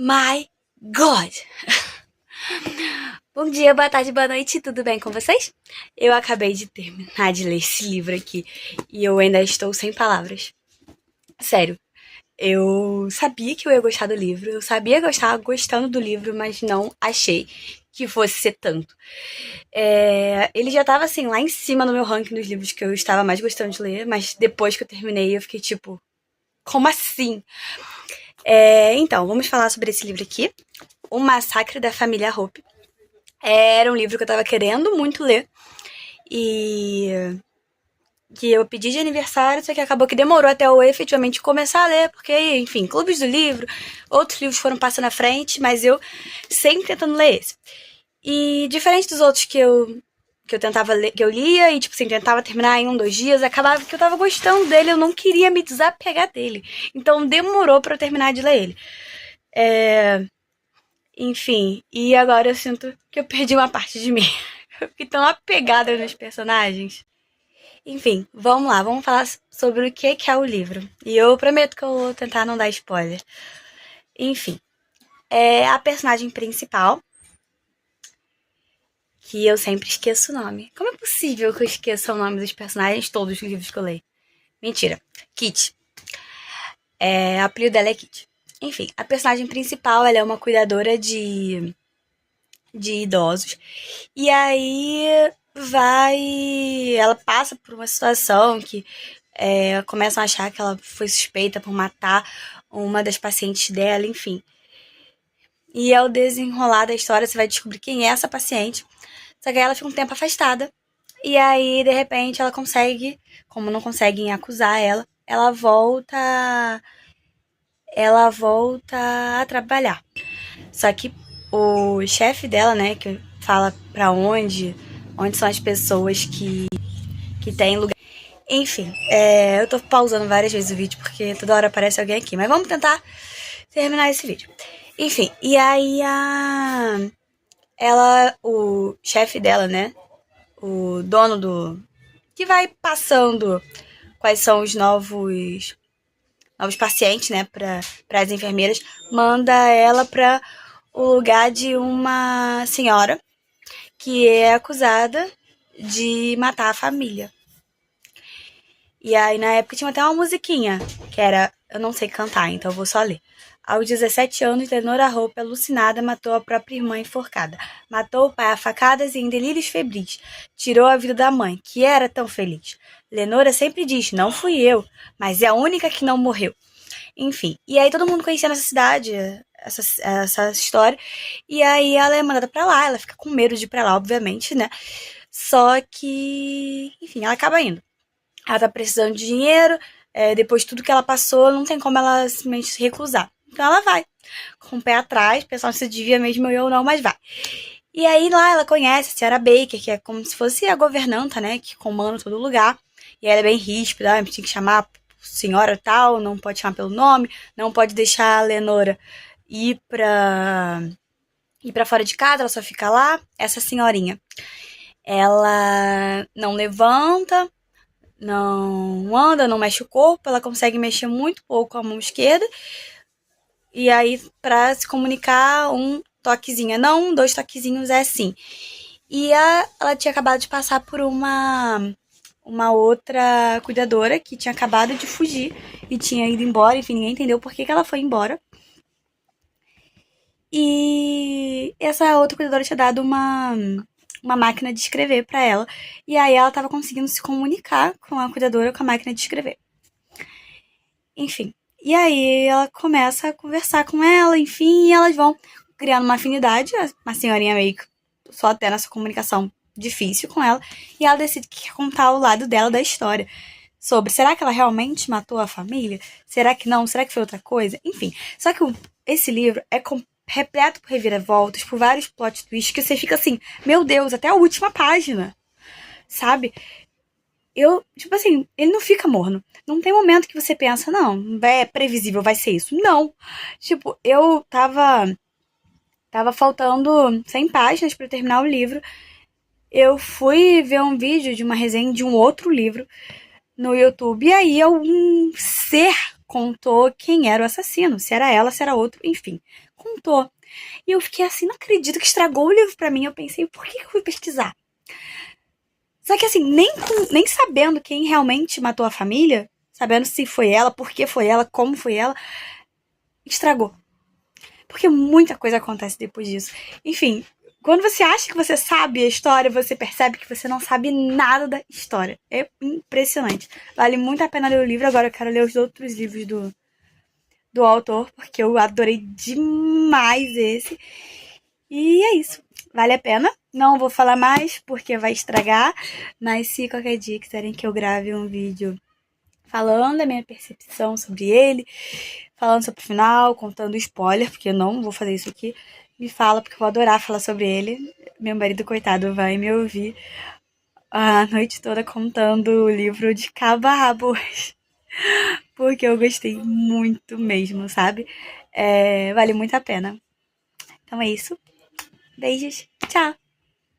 My God! Bom dia, boa tarde, boa noite, tudo bem com vocês? Eu acabei de terminar de ler esse livro aqui e eu ainda estou sem palavras. Sério, eu sabia que eu ia gostar do livro, eu sabia que eu estava gostando do livro, mas não achei que fosse ser tanto. Ele já estava assim, lá em cima no meu ranking dos livros que eu estava mais gostando de ler, mas depois que eu terminei eu fiquei tipo, como assim? Então, vamos falar sobre esse livro aqui. O Massacre da Família Hope. Era um livro que eu tava querendo muito ler. E que eu pedi de aniversário, só que acabou que demorou até eu efetivamente começar a ler, porque, enfim, clubes do livro, outros livros foram passando à frente, mas eu sempre tentando ler esse. E diferente dos outros que eu tentava ler, que eu lia e, tipo assim, tentava terminar em 1, 2 dias, acabava que eu tava gostando dele, eu não queria me desapegar dele. Então demorou pra eu terminar de ler ele. Enfim, e agora eu sinto que eu perdi uma parte de mim. Eu fiquei tão apegada nos personagens. Enfim, vamos lá, vamos falar sobre o que é o livro. E eu prometo que eu vou tentar não dar spoiler. Enfim, é a personagem principal, que eu sempre esqueço o nome. Como é possível que eu esqueça o nome dos personagens todos os livros que eu leio? Mentira. Kitty. O apelido dela é Kitty. Enfim, a personagem principal, ela é uma cuidadora de idosos. E aí ela passa por uma situação que começam a achar que ela foi suspeita por matar uma das pacientes dela, enfim. E ao desenrolar da história, você vai descobrir quem é essa paciente. Só que aí ela fica um tempo afastada. E aí, de repente, ela consegue, como não conseguem acusar ela, ela volta a trabalhar. Só que o chefe dela, né, que fala pra onde são as pessoas que tem lugar. Enfim, eu tô pausando várias vezes o vídeo porque toda hora aparece alguém aqui. Mas vamos tentar terminar esse vídeo. Enfim, e aí o chefe dela, né, o dono que vai passando quais são os novos pacientes, né, para as enfermeiras, manda ela para o lugar de uma senhora que é acusada de matar a família. E aí, na época, tinha até uma musiquinha, que era... Eu não sei cantar, então eu vou só ler. Aos 17 anos, Lenora Hope, alucinada, matou a própria irmã enforcada. Matou o pai a facadas e em delírios febris. Tirou a vida da mãe, que era tão feliz. Lenora sempre diz, não fui eu, mas é a única que não morreu. Enfim, e aí todo mundo conhecia nessa cidade essa história. E aí ela é mandada pra lá, ela fica com medo de ir pra lá, obviamente, né? Só que, enfim, ela acaba indo. Ela tá precisando de dinheiro, depois de tudo que ela passou, não tem como ela simplesmente se recusar. Então ela vai, com o pé atrás, pensando se devia mesmo eu ou não, mas vai. E aí lá ela conhece a senhora Baker, que é como se fosse a governanta, né, que comanda todo lugar. E ela é bem ríspida, tem que chamar senhora tal, não pode chamar pelo nome, não pode deixar a Lenora ir pra fora de casa, ela só fica lá. Essa senhorinha, ela não levanta, não anda, não mexe o corpo, ela consegue mexer muito pouco a mão esquerda. E aí, pra se comunicar, um toquezinho é não, 2 toquezinhos é sim. E ela tinha acabado de passar por uma outra cuidadora que tinha acabado de fugir e tinha ido embora, enfim, ninguém entendeu por que ela foi embora. E essa outra cuidadora tinha dado uma máquina de escrever pra ela. E aí ela tava conseguindo se comunicar com a cuidadora com a máquina de escrever. Enfim. E aí ela começa a conversar com ela, enfim, e elas vão criando uma afinidade, uma senhorinha meio que só tendo essa comunicação difícil com ela, e ela decide que quer contar o lado dela da história. Sobre, será que ela realmente matou a família? Será que não? Será que foi outra coisa? Enfim, só que esse livro é repleto por reviravoltas, por vários plot twists, que você fica assim, meu Deus, até a última página, sabe? Tipo assim, ele não fica morno. Não tem momento que você pensa, não, é previsível, vai ser isso. Não. Tipo, eu tava faltando 100 páginas pra terminar o livro. Eu fui ver um vídeo de uma resenha de um outro livro no YouTube, e aí um ser contou quem era o assassino, se era ela, se era outro, enfim. contou. E eu fiquei assim, não acredito que estragou o livro pra mim. Eu pensei, por que eu fui pesquisar? Só que assim, nem sabendo quem realmente matou a família, sabendo se foi ela, por que foi ela, como foi ela, estragou. Porque muita coisa acontece depois disso. Enfim, quando você acha que você sabe a história, você percebe que você não sabe nada da história. É impressionante. Vale muito a pena ler o livro. Agora eu quero ler os outros livros do autor, porque eu adorei demais esse. E é isso. Vale a pena. Não vou falar mais, porque vai estragar. Mas se qualquer dia quiserem que eu grave um vídeo falando da minha percepção sobre ele, falando sobre o final, contando spoiler, porque eu não vou fazer isso aqui, me fala, porque eu vou adorar falar sobre ele. Meu marido, coitado, vai me ouvir a noite toda contando o livro de cabo a rabo, porque eu gostei muito mesmo, sabe? Vale muito a pena. Então é isso. Beijos. Tchau.